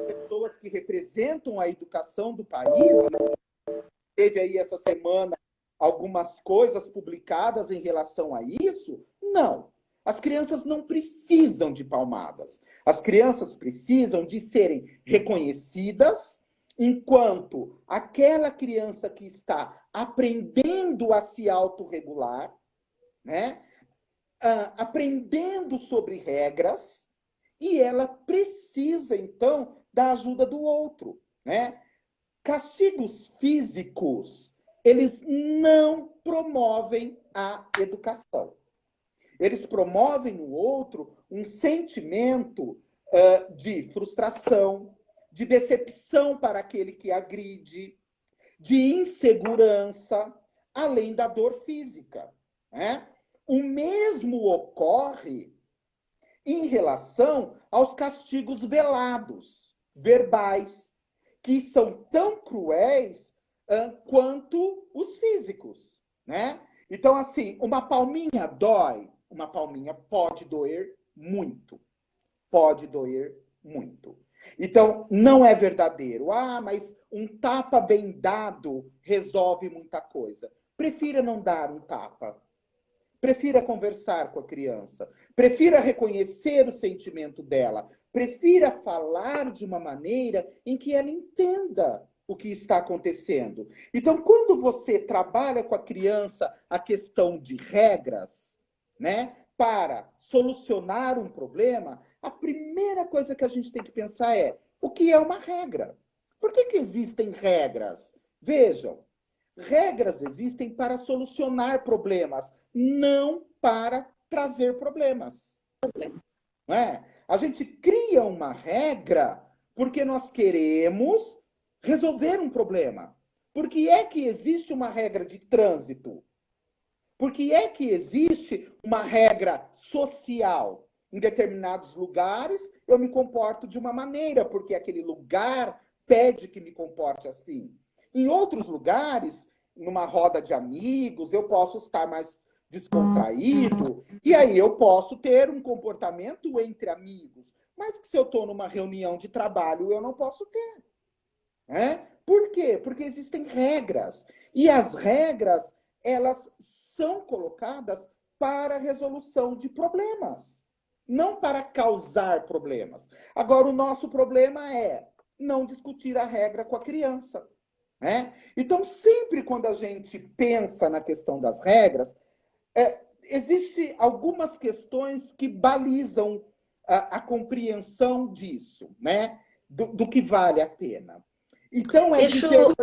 pessoas que representam a educação do país, né? Teve aí essa semana algumas coisas publicadas em relação a isso. Não. As crianças não precisam de palmadas. As crianças precisam de serem reconhecidas enquanto aquela criança que está aprendendo a se autorregular, né? Aprendendo sobre regras, e ela precisa, então, da ajuda do outro. Né? Castigos físicos, eles não promovem a educação. Eles promovem no outro um sentimento de frustração, de decepção para aquele que agride, de insegurança, além da dor física. Né? O mesmo ocorre em relação aos castigos velados, verbais, que são tão cruéis quanto os físicos. Né? Então, assim, uma palminha dói, uma palminha pode doer muito. Pode doer muito. Então, não é verdadeiro. Mas um tapa bem dado resolve muita coisa. Prefira não dar um tapa. Prefira conversar com a criança. Prefira reconhecer o sentimento dela. Prefira falar de uma maneira em que ela entenda o que está acontecendo. Então, quando você trabalha com a criança a questão de regras, né, para solucionar um problema, a primeira coisa que a gente tem que pensar é: o que é uma regra? Por que existem regras? Vejam, regras existem para solucionar problemas, não para trazer problemas. Não é? A gente cria uma regra porque nós queremos resolver um problema. Por que é que existe uma regra de trânsito? Por que é que existe uma regra social? Em determinados lugares, eu me comporto de uma maneira, porque aquele lugar pede que me comporte assim. Em outros lugares, numa roda de amigos, eu posso estar mais descontraído, e aí eu posso ter um comportamento entre amigos. Mas que se eu estou numa reunião de trabalho, eu não posso ter. Né? Por quê? Porque existem regras. E as regras, elas são colocadas para a resolução de problemas. não para causar problemas. Agora, o nosso problema é não discutir a regra com a criança, né? Então, sempre quando a gente pensa na questão das regras, existem algumas questões que balizam a compreensão disso, né? Do que vale a pena. Então, é Deixa dizer... eu,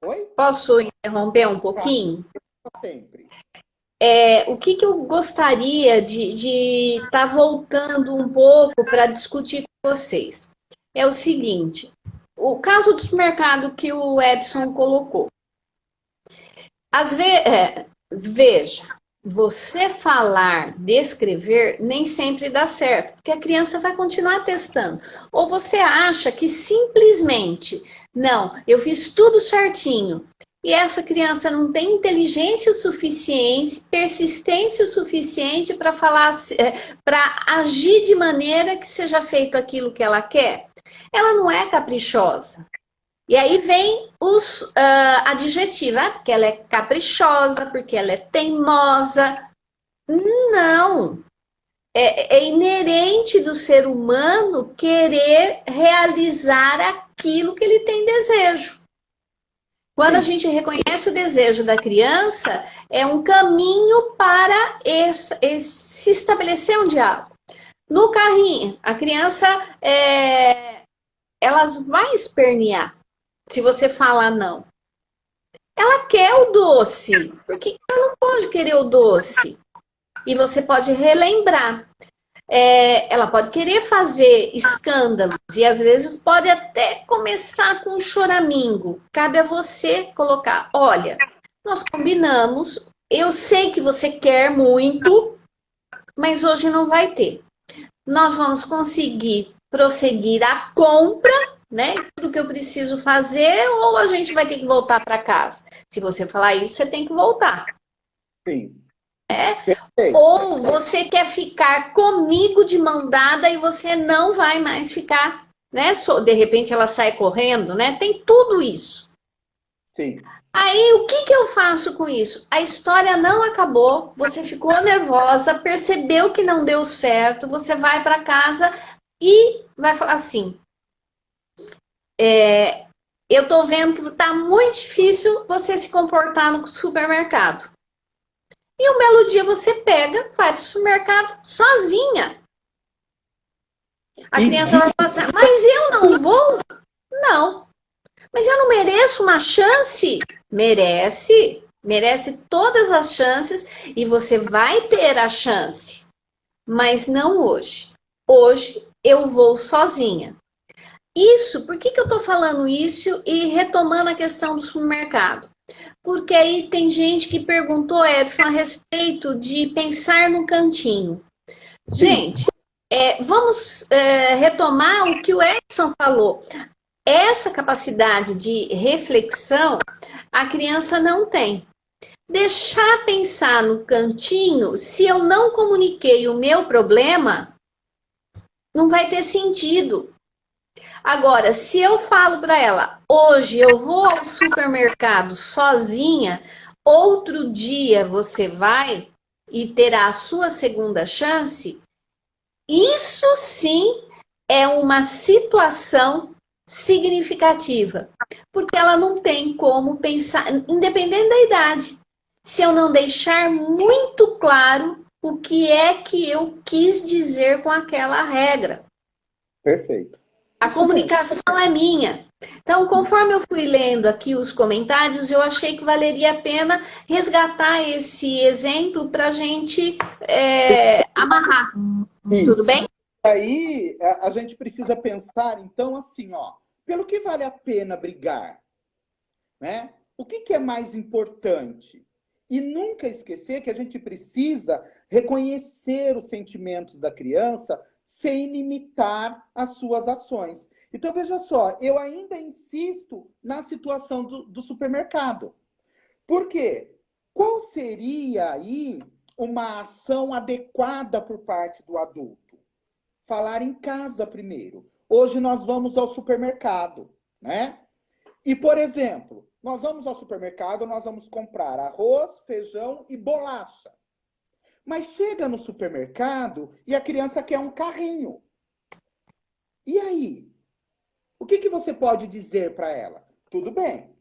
Oi? posso interromper um pouquinho? Sempre. O que que eu gostaria de estar voltando um pouco para discutir com vocês? É o seguinte, o caso do supermercado que o Edson colocou. Às vezes, veja, você falar, descrever, nem sempre dá certo, porque a criança vai continuar testando. Ou você acha que simplesmente, não, eu fiz tudo certinho, e essa criança não tem inteligência o suficiente, persistência o suficiente para falar, para agir de maneira que seja feito aquilo que ela quer. Ela não é caprichosa. E aí vem os adjetivos, porque ela é caprichosa, porque ela é teimosa. Não. É inerente do ser humano querer realizar aquilo que ele tem desejo. Quando a gente reconhece o desejo da criança, é um caminho para se estabelecer um diálogo. No carrinho, a criança, elas vai espernear se você falar não. Ela quer o doce, porque ela não pode querer o doce. E você pode relembrar. Ela pode querer fazer escândalos e às vezes pode até começar com um choramingo. Cabe a você colocar, olha, nós combinamos, eu sei que você quer muito, mas hoje não vai ter. Nós vamos conseguir prosseguir a compra, né? Tudo que eu preciso fazer, ou a gente vai ter que voltar para casa. Se você falar isso, você tem que voltar. Sim. Ou você quer ficar comigo de mão dada e você não vai mais ficar, né? De repente ela sai correndo, né? Tem tudo isso. Sim. Aí o que eu faço com isso? A história não acabou, você ficou nervosa, percebeu que não deu certo, você vai para casa e vai falar assim: eu tô vendo que tá muito difícil você se comportar no supermercado. E um belo dia você pega, vai pro supermercado sozinha. A criança vai falar assim: mas eu não vou? Não. Mas eu não mereço uma chance? Merece. Merece todas as chances e você vai ter a chance. Mas não hoje. Hoje eu vou sozinha. Isso, por que eu tô falando isso e retomando a questão do supermercado? Porque aí tem gente que perguntou, Edson, a respeito de pensar no cantinho. Gente, vamos retomar o que o Edson falou. Essa capacidade de reflexão a criança não tem. Deixar pensar no cantinho, se eu não comuniquei o meu problema, não vai ter sentido. Agora, se eu falo para ela, hoje eu vou ao supermercado sozinha, outro dia você vai e terá a sua segunda chance, isso sim é uma situação significativa, porque ela não tem como pensar, independente da idade. Se eu não deixar muito claro o que é que eu quis dizer com aquela regra. Perfeito. A comunicação é minha. Então, conforme eu fui lendo aqui os comentários, eu achei que valeria a pena resgatar esse exemplo para a gente amarrar. Isso. Tudo bem? Aí a gente precisa pensar, então, assim, ó, pelo que vale a pena brigar, né? O que é mais importante? E nunca esquecer que a gente precisa reconhecer os sentimentos da criança sem limitar as suas ações. Então, veja só, eu ainda insisto na situação do supermercado. Por quê? Qual seria aí uma ação adequada por parte do adulto? Falar em casa primeiro. Hoje nós vamos ao supermercado, né? E, por exemplo, nós vamos ao supermercado, nós vamos comprar arroz, feijão e bolacha. Mas chega no supermercado e a criança quer um carrinho. E aí? O que você pode dizer para ela? Tudo bem.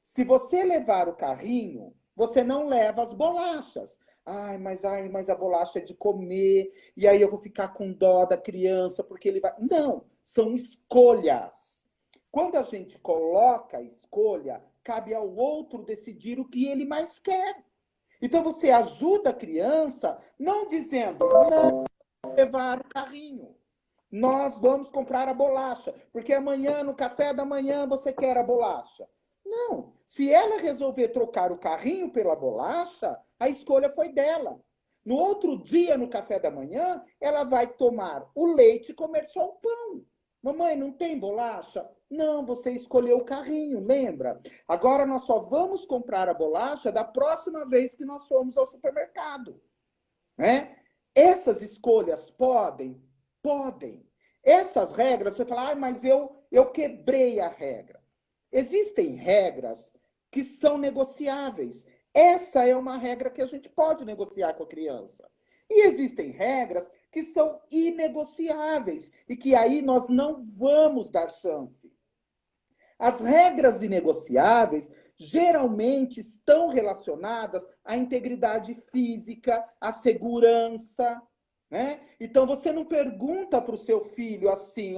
Se você levar o carrinho, você não leva as bolachas. Mas a bolacha é de comer, e aí eu vou ficar com dó da criança, porque ele vai. Não, são escolhas. Quando a gente coloca a escolha, cabe ao outro decidir o que ele mais quer. Então você ajuda a criança, não dizendo, não levar o carrinho. Nós vamos comprar a bolacha, porque amanhã, no café da manhã, você quer a bolacha. Não. Se ela resolver trocar o carrinho pela bolacha, a escolha foi dela. No outro dia, no café da manhã, ela vai tomar o leite e comer só o pão. Mamãe, não tem bolacha? Não, você escolheu o carrinho, lembra? Agora nós só vamos comprar a bolacha da próxima vez que nós formos ao supermercado. Né? Essas escolhas podem? Podem. Essas regras, você fala, mas eu quebrei a regra. Existem regras que são negociáveis. Essa é uma regra que a gente pode negociar com a criança. E existem regras que são inegociáveis e que aí nós não vamos dar chance. As regras inegociáveis geralmente estão relacionadas à integridade física, à segurança, né? Então você não pergunta para o seu filho assim,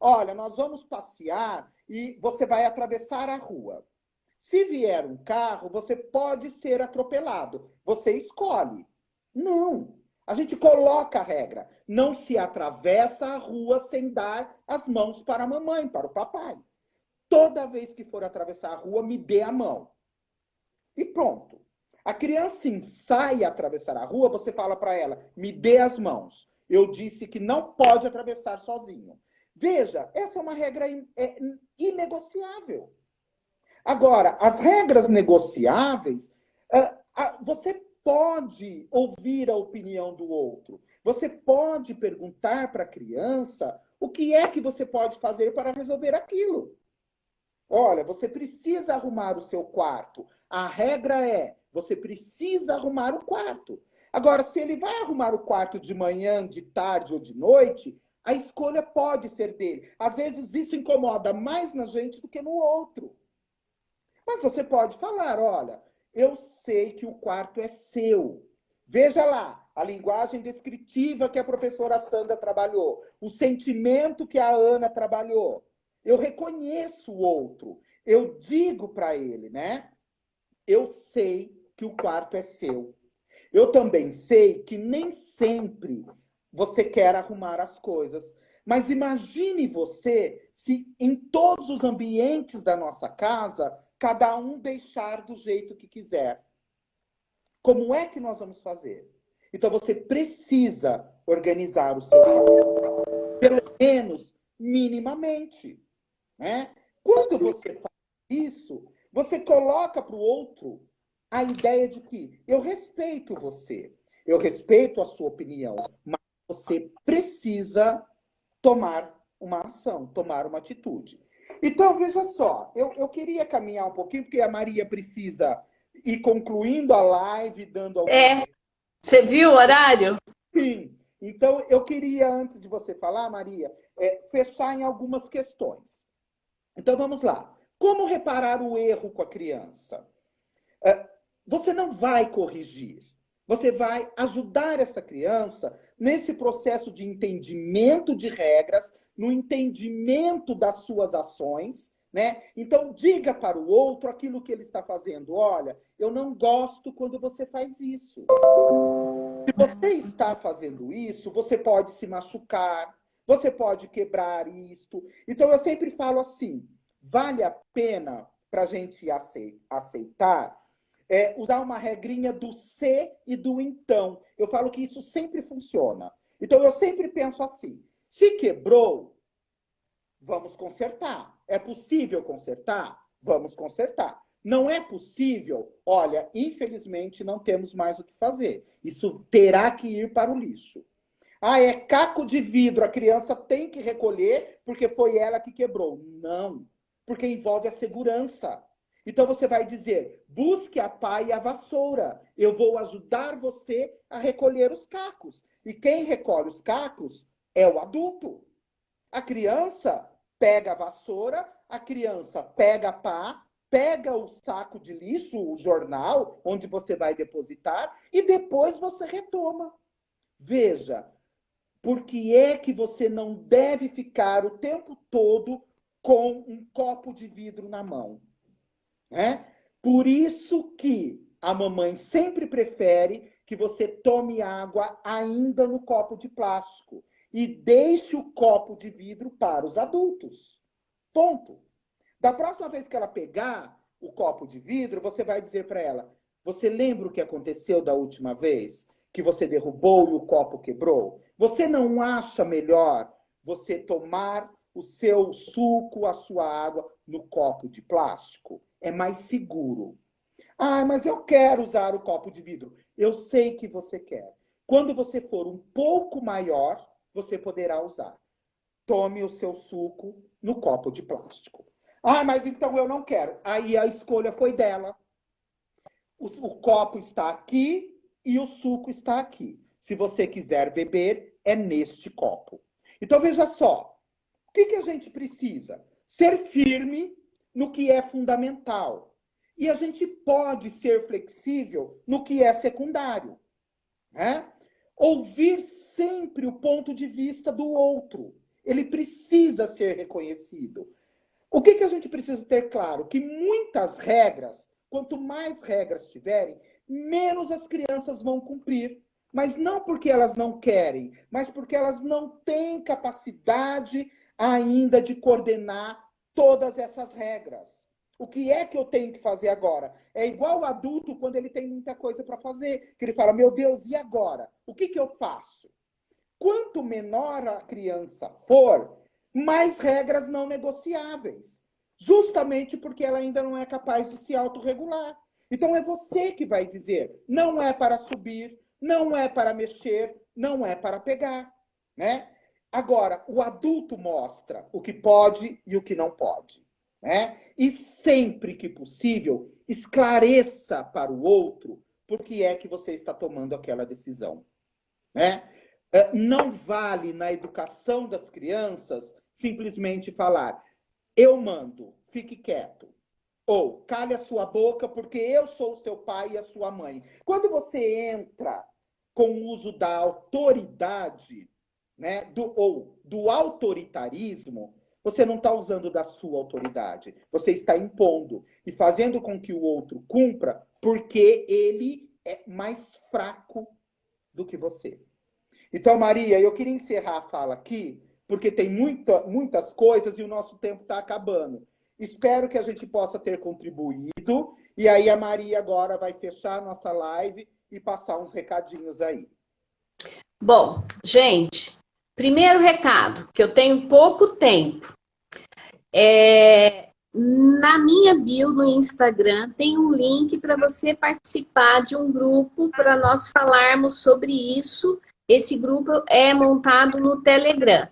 olha, nós vamos passear e você vai atravessar a rua. Se vier um carro, você pode ser atropelado. Você escolhe. Não. A gente coloca a regra. Não se atravessa a rua sem dar as mãos para a mamãe, para o papai. Toda vez que for atravessar a rua, me dê a mão. E pronto. A criança ensaia a atravessar a rua, você fala para ela, me dê as mãos. Eu disse que não pode atravessar sozinho. Veja, essa é uma regra inegociável. Agora, as regras negociáveis, você pode ouvir a opinião do outro. Você pode perguntar para a criança o que é que você pode fazer para resolver aquilo. Olha, você precisa arrumar o seu quarto. A regra é, você precisa arrumar o quarto. Agora, se ele vai arrumar o quarto de manhã, de tarde ou de noite, a escolha pode ser dele. Às vezes isso incomoda mais na gente do que no outro. Mas você pode falar, olha, eu sei que o quarto é seu. Veja lá, a linguagem descritiva que a professora Sandra trabalhou, o sentimento que a Ana trabalhou. Eu reconheço o outro. Eu digo para ele, né? Eu sei que o quarto é seu. Eu também sei que nem sempre você quer arrumar as coisas. Mas imagine você se em todos os ambientes da nossa casa, cada um deixar do jeito que quiser. Como é que nós vamos fazer? Então você precisa organizar o seu quarto. Pelo menos minimamente. Né? Quando você faz isso, você coloca para o outro a ideia de que eu respeito você, eu respeito a sua opinião, mas você precisa tomar uma ação, tomar uma atitude. Então, veja só, eu queria caminhar um pouquinho, porque a Maria precisa ir concluindo a live, dando alguns... Você viu o horário? Sim. Então, eu queria, antes de você falar, Maria, fechar em algumas questões. Então, vamos lá. Como reparar o erro com a criança? Você não vai corrigir. Você vai ajudar essa criança nesse processo de entendimento de regras, no entendimento das suas ações, né? Então, diga para o outro aquilo que ele está fazendo. Olha, eu não gosto quando você faz isso. Se você está fazendo isso, você pode se machucar, você pode quebrar isto. Então, eu sempre falo assim, vale a pena para a gente aceitar usar uma regrinha do se e do então. Eu falo que isso sempre funciona. Então, eu sempre penso assim, se quebrou, vamos consertar. É possível consertar? Vamos consertar. Não é possível? Olha, infelizmente não temos mais o que fazer. Isso terá que ir para o lixo. É caco de vidro, a criança tem que recolher porque foi ela que quebrou. Não, porque envolve a segurança. Então você vai dizer, busque a pá e a vassoura. Eu vou ajudar você a recolher os cacos. E quem recolhe os cacos é o adulto. A criança pega a vassoura, a criança pega a pá, pega o saco de lixo, o jornal, onde você vai depositar, e depois você retoma. Veja, por que é que você não deve ficar o tempo todo com um copo de vidro na mão? Né? Por isso que a mamãe sempre prefere que você tome água ainda no copo de plástico e deixe o copo de vidro para os adultos. Ponto. Da próxima vez que ela pegar o copo de vidro, você vai dizer para ela, você lembra o que aconteceu da última vez? Que você derrubou e o copo quebrou? Você não acha melhor você tomar o seu suco, a sua água no copo de plástico? É mais seguro. Ah, mas eu quero usar o copo de vidro. Eu sei que você quer. Quando você for um pouco maior, você poderá usar. Tome o seu suco no copo de plástico. Ah, mas então eu não quero. Aí a escolha foi dela. O copo está aqui e o suco está aqui. Se você quiser beber, é neste copo. Então veja só. O que a gente precisa? Ser firme no que é fundamental. E a gente pode ser flexível no que é secundário. Né? Ouvir sempre o ponto de vista do outro. Ele precisa ser reconhecido. O que a gente precisa ter claro? Que muitas regras, quanto mais regras tiverem, menos as crianças vão cumprir. Mas não porque elas não querem, mas porque elas não têm capacidade ainda de coordenar todas essas regras. O que é que eu tenho que fazer agora? É igual o adulto quando ele tem muita coisa para fazer, que ele fala, meu Deus, e agora? O que eu faço? Quanto menor a criança for, mais regras não negociáveis. Justamente porque ela ainda não é capaz de se autorregular. Então é você que vai dizer, não é para subir, não é para mexer, não é para pegar, né? Agora, o adulto mostra o que pode e o que não pode, né? E sempre que possível, esclareça para o outro por que é que você está tomando aquela decisão, né? Não vale na educação das crianças simplesmente falar, eu mando, fique quieto. Ou, cale a sua boca porque eu sou o seu pai e a sua mãe. Quando você entra com o uso da autoridade, né, do autoritarismo, você não está usando da sua autoridade. Você está impondo e fazendo com que o outro cumpra porque ele é mais fraco do que você. Então, Maria, eu queria encerrar a fala aqui, porque tem muitas coisas e o nosso tempo está acabando. Espero que a gente possa ter contribuído. E aí a Maria agora vai fechar a nossa live e passar uns recadinhos aí. Bom, gente, primeiro recado, que eu tenho pouco tempo. Na minha bio no Instagram tem um link para você participar de um grupo para nós falarmos sobre isso. Esse grupo é montado no Telegram.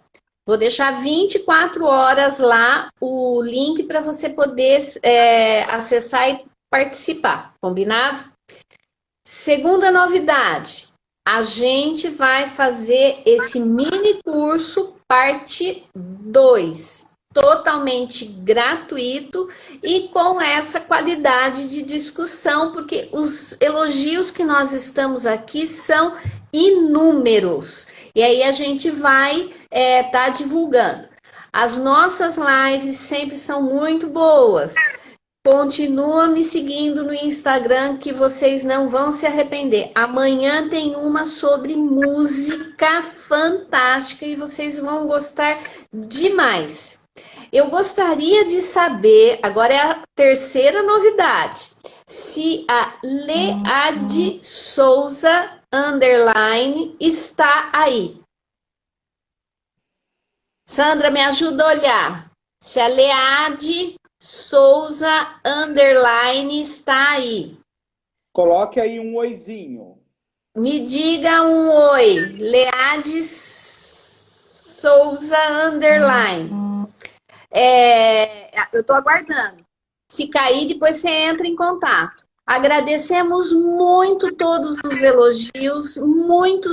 Vou deixar 24 horas lá o link para você poder acessar e participar, combinado? Segunda novidade, a gente vai fazer esse mini curso parte 2, totalmente gratuito e com essa qualidade de discussão, porque os elogios que nós estamos aqui são inúmeros. E aí a gente vai tá divulgando. As nossas lives sempre são muito boas. Continua me seguindo no Instagram que vocês não vão se arrepender. Amanhã tem uma sobre música fantástica e vocês vão gostar demais. Eu gostaria de saber, agora é a terceira novidade, se a Leade Souza _ está aí. Sandra, me ajuda a olhar. Se a Leade Souza _ está aí. Coloque aí um oizinho. Me diga um oi. Leade Souza _ eu estou aguardando. Se cair, depois você entra em contato. Agradecemos muito todos os elogios, muito